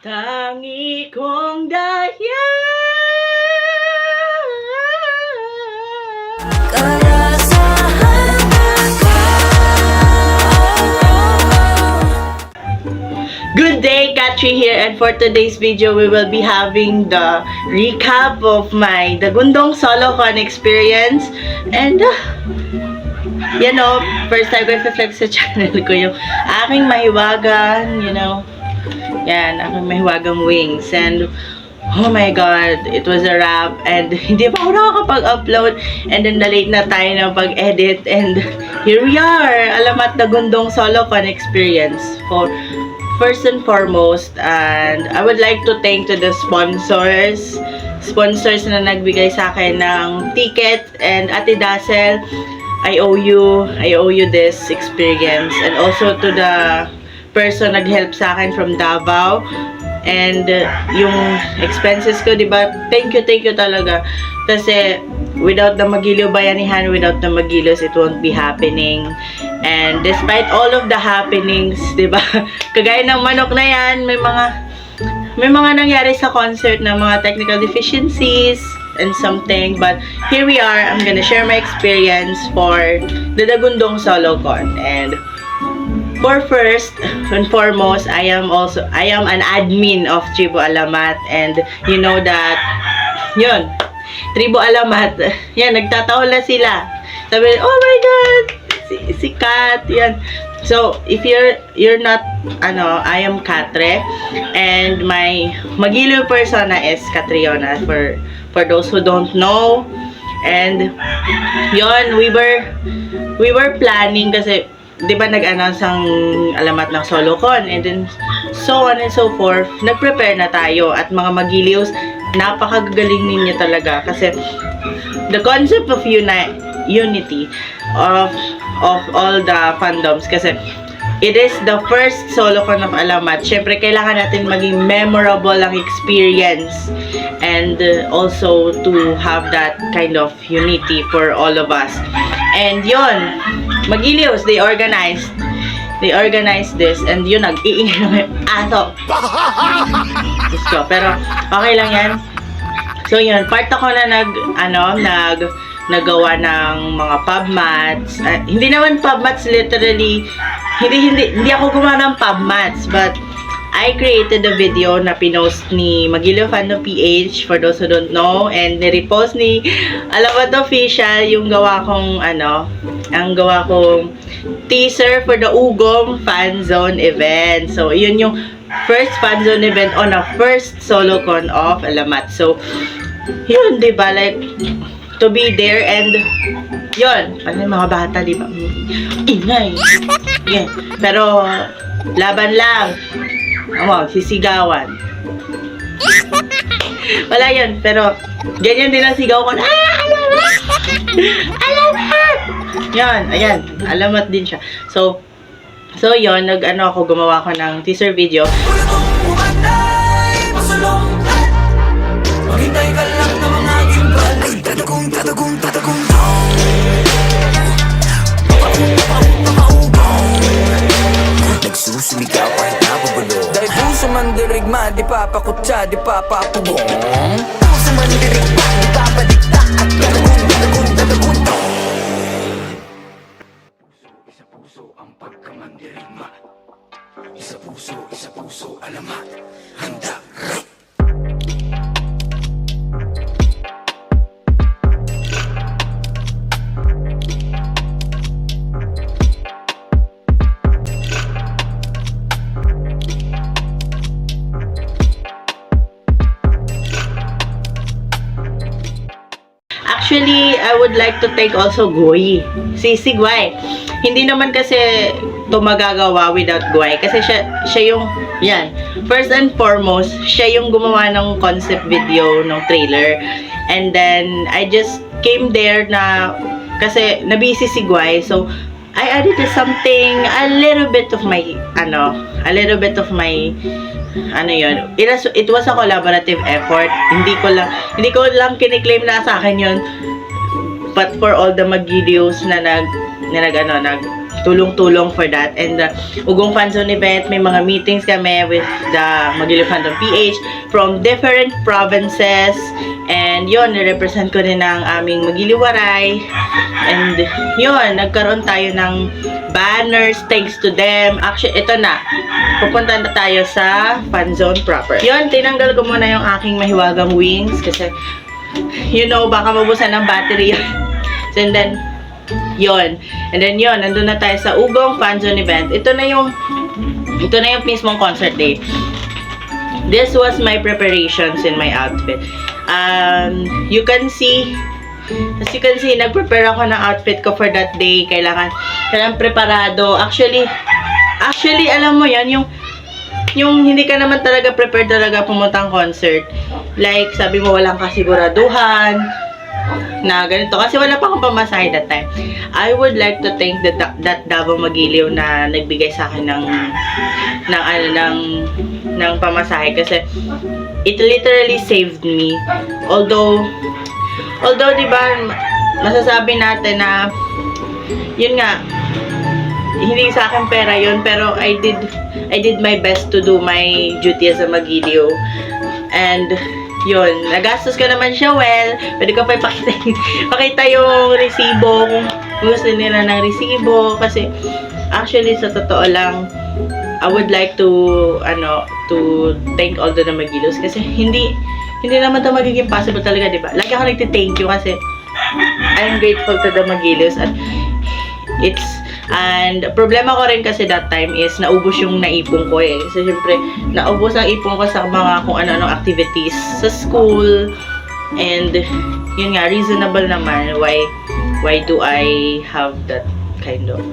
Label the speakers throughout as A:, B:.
A: Tangi kong daya. Good day, Katri here, and for today's video, we will be having the recap of my Dagundong SoloCon experience. And, you know, first time ko i-flex sa channel ko yung aking mahiwagan, you know, yan, aking mahiwagang wings. And, oh my God, it was a wrap. And hindi pa ako nakakapag-upload. And then, na-late na tayo ng pag-edit. And here we are, Alamat Dagundong SoloCon experience for first and foremost. And I would like to thank to the sponsors na nagbigay sa akin ng ticket. And Ate Dazzle, I owe you this experience. And also to the person nag-help sa akin from Davao. And yung expenses ko, diba? Thank you talaga. Kasi without the Magiliw Bayanihan, without the Magilos, it won't be happening. And despite all of the happenings, diba? Kagaya ng manok na yan, may mga nangyari sa concert na mga technical deficiencies and something. But here we are. I'm gonna share my experience for the Dagundong SoloCon. And for first and foremost, I am an admin of Tribu Alamat. And you know that, yun, Tribu Alamat, yan, nagtatawa na sila. Sabi, oh my God, si Kat, yan. So, if you're not, I am Katre, and my Magiliw persona is Catriona, for those who don't know. And, yun, we were planning kasi, di ba nag-announce ang alamat ng SoloCon, and then so on and so forth. Nag-prepare na tayo, at mga Magiliws, napakagaling ninyo talaga kasi the concept of unity of all the fandoms, kasi it is the first SoloCon of Alamat. Syempre kailangan natin maging memorable ang experience, and also to have that kind of unity for all of us. And yun, Magiliws, they organized this, and yun, nag-iingay naman yung aso. Pero okay lang yan. So yun, part ako na nagawa ng mga pub mats. Hindi naman pub mats literally, hindi ako gumawa ng pub mats, but I created a video na pinost ni Magiliw Fandom PH, for those who don't know, and nirepost ni Alamat Official yung gawa kong teaser for the Ugong Fan Zone event. So yun yung first fan zone event on a first SoloCon of Alamat. So yun, diba, like to be there, and yun, ano mga bata, diba, ingay, yeah. Pero laban lang, sisigawan. Wala yun, pero ganyan din ang sigaw ko. Alamat! Yan, ayan, alamat din siya. So yun, ako, gumawa ko ng teaser video. Maghintay ka lang na mga gimbal. Tatagong nagsusumigaw kahit nababulo. Dahil puso man dirigma, di papakutsa, di papapugong. Puso man dirigma, di papadikta, at tatagong. Isa puso ang pagkamandirigma. Isa puso, alamat. Handa. Actually, I would like to thank also Goy. Si Guy. Hindi naman kasi ito magagawa without Guy. Kasi siya yung, yan, first and foremost, siya yung gumawa ng concept video, ng trailer. And then, I just came there na, kasi nabisi si Guy. So, I added something, a little bit of my, it was a collaborative effort. Hindi ko lang kiniklaim na sa akin yun, but for all the Magiliws na tulong-tulong for that. And Ugong Fan Zone event, may mga meetings kami with the Magiliw Fandom PH from different provinces. And yun, nirepresent ko rin ang aming Magiliwaray. And yun, nagkaroon tayo ng banners thanks to them. Actually, ito na. Pupunta na tayo sa fan zone proper. Yun, tinanggal ko muna yung aking mahiwagang wings kasi you know, baka mabusan ng battery yun. And then, yun. And then yun, nandun na tayo sa Ugong Fan Zone event. Ito na yung mismong concert day. This was my preparations in my outfit. You can see, as you can see, nag-prepare ako ng outfit ko for that day. Kailangan preparado. Actually, alam mo yan, yung hindi ka naman talaga prepared talaga pumuntang concert. Like, sabi mo walang kasiguraduhan na ganito. Kasi wala pa akong pamasahe that time. I would like to thank that Davao Magiliw na nagbigay sa akin ng pamasahe. Kasi it literally saved me. Although diba, masasabi natin na yun nga, hindi sa akin pera yun, pero I did my best to do my duty as a Magiliw. And yun, nagastos ko naman siya well. Pwede ko pa pakita yung resibo kung gusto nila ng resibo. Kasi actually sa totoo lang, I would like to thank all the Magiliws kasi hindi naman ito magiging possible talaga, di ba? Lagi ako nagti-thank you kasi I'm grateful to the Magiliws and problema ko rin kasi that time is naubos yung naipon ko eh. Kasi syempre, naubos ang ipon ko sa mga kung ano-ano activities sa school. And yun nga, reasonable naman why do I have that kind of.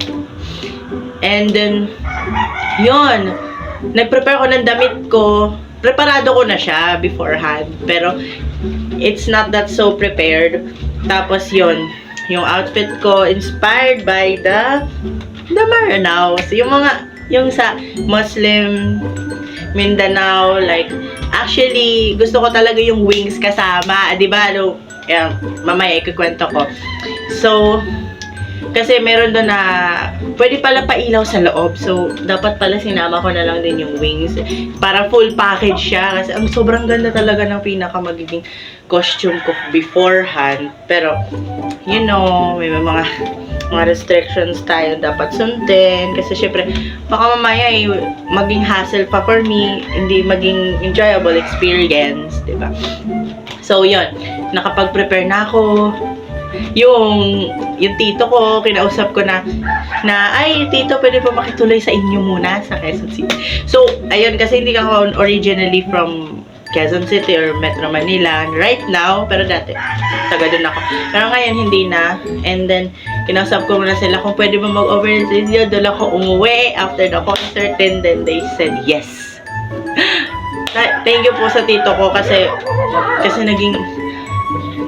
A: And then yun, nag-prepare ko ng damit ko. Preparado ko na siya beforehand, pero it's not that so prepared. Tapos yun, yung outfit ko inspired by the Maranaos. Yung sa Muslim Mindanao, like, actually, gusto ko talaga yung wings kasama. Diba? Mamaya ikukwento ko. So, kasi meron doon na pwede pala pailaw sa loob. So, dapat pala sinama ko na lang din yung wings. Para full package siya. Kasi ang sobrang ganda talaga ng magiging costume ko beforehand. Pero, you know, may mga restrictions tayo dapat sundin. Kasi syempre, baka mamaya maging hassle pa for me. Hindi maging enjoyable experience. Diba? So, yun. Nakapag-prepare na ako. Yung tito ko, kinausap ko na ay, tito, pwede pa makituloy sa inyo muna sa Quezon City. So, ayun, kasi hindi ako originally from Quezon City or Metro Manila right now, pero dati, taga doon ako. Pero ngayon, hindi na. And then, kinausap ko muna sila kung pwede ba mag-over sa inyo. Doon ako umuwi after the concert, and then they said yes. Thank you po sa tito ko kasi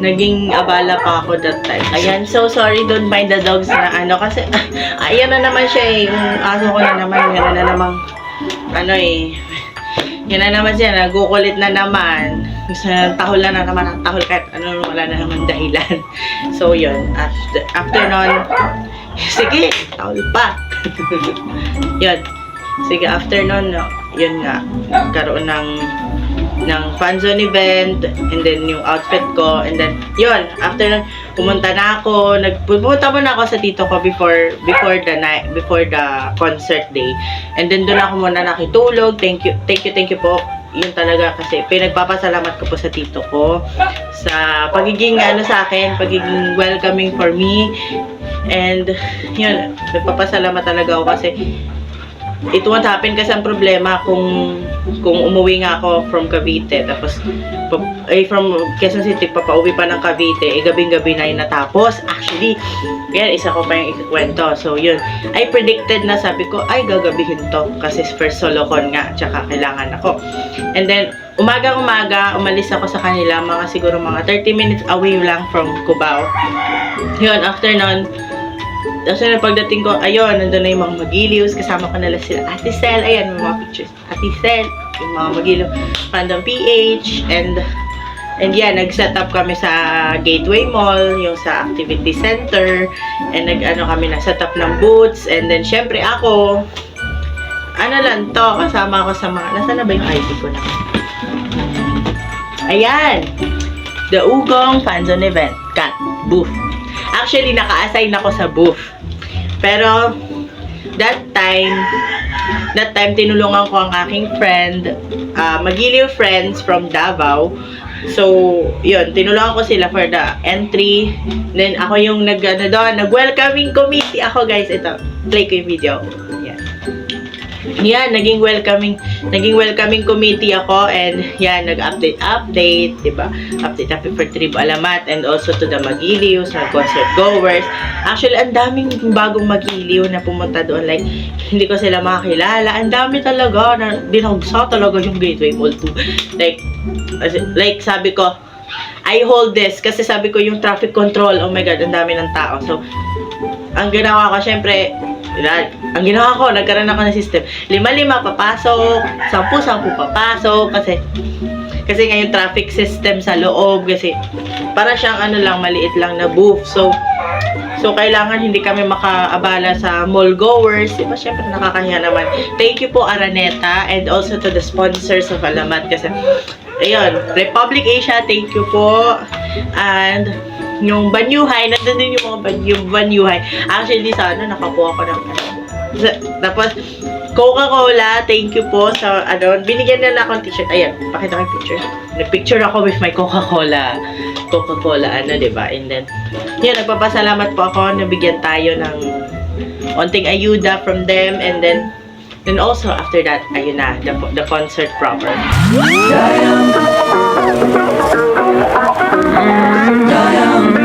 A: naging abala pa ako that time. Ayan, so sorry, don't mind the dogs na kasi, ayan na naman siya eh. Yung aso ko na naman, yan na namang, yan na naman siya, nagukulit na naman. Gusto na tahol na naman, tahol kahit wala na naman dahilan. So, yun, after nun, sige, tahol pa. Yun, sige, after nun, yun nga, nagkaroon ng fanzone event, and then yung outfit ko, and then yun, after nun, pumunta na ako, pumunta muna ako sa tito ko before the concert day, and then doon ako muna nakitulog. Thank you po, yun talaga, kasi pinagpapasalamat ko po sa tito ko sa pagiging sa akin, pagiging welcoming for me, and yun, nagpapasalamat talaga ako kasi it won't happen. Kasi ang problema kung umuwi nga ako from Cavite, tapos from Quezon City papauwi pa ng Cavite, gabing-gabi na yung natapos. Actually, yan, isa ko pa yung ikikwento. So yun, I predicted na, sabi ko ay gagabihin to kasi first solo con nga, tsaka kailangan ako. And then umaga umalis ako sa kanila, siguro mga 30 minutes away lang from Cubao. Yun, after nun, tapos na pagdating ko, ayun, nandun na yung mga Magiliws, kasama ko nila sila Ate Cel, ayan, may mga pictures, Ate Cel, yung mga Magiliw Fandom PH, and And yeah, nag-set up kami sa Gateway Mall, yung sa activity center. And nag-ano kami, na-set up ng booths. And then, syempre ako, ano lang to, kasama ako sa mga, nasa na ba yung ID ko na? Ayan! The Ugong Fanzone Event, Cat, booth. Actually, naka-assign ako sa booth. Pero, that time, tinulungan ko ang aking friend, Magiliw Friends from Davao. So, yun, tinulungan ko sila for the entry. Then, ako yung nag-welcoming committee. Ako, guys, ito, play ko yung video. Yan, naging welcoming committee ako, and yan, nag-update, diba? Update happy for Tribu Alamat, and also to the Magiliw, sa concert goers. Actually, ang daming bagong Magiliw na pumunta doon, like, hindi ko sila makakilala. Ang dami talaga, na dinagsa talaga yung Gateway Mall 2. Like, sabi ko, I hold this, kasi sabi ko yung traffic control, oh my God, ang dami ng tao. So, ang ginawa ko, syempre, nagkaroon ako ng system. 5 papasok, 10 papasok, kasi nga yung traffic system sa loob, kasi para siyang maliit lang na booth. So kailangan hindi kami makaabala sa mall goers. Diba, syempre nakakahiya naman. Thank you po, Araneta, and also to the sponsors of Alamat, kasi ayun, Republic Asia, thank you po. And yung Banyuhay, nandun din yung mga Banyuhay. Actually, sa nakakuha ko ng tapos, Coca-Cola, thank you po sa, binigyan nila akong t-shirt. Ayan, pakita ko yung picture. Nag-picture ako with my Coca-Cola, diba? And then, yun, nagpapasalamat po ako, nabigyan tayo ng onting ayuda from them. And then also, after that, ayun na, the concert proper. Dayang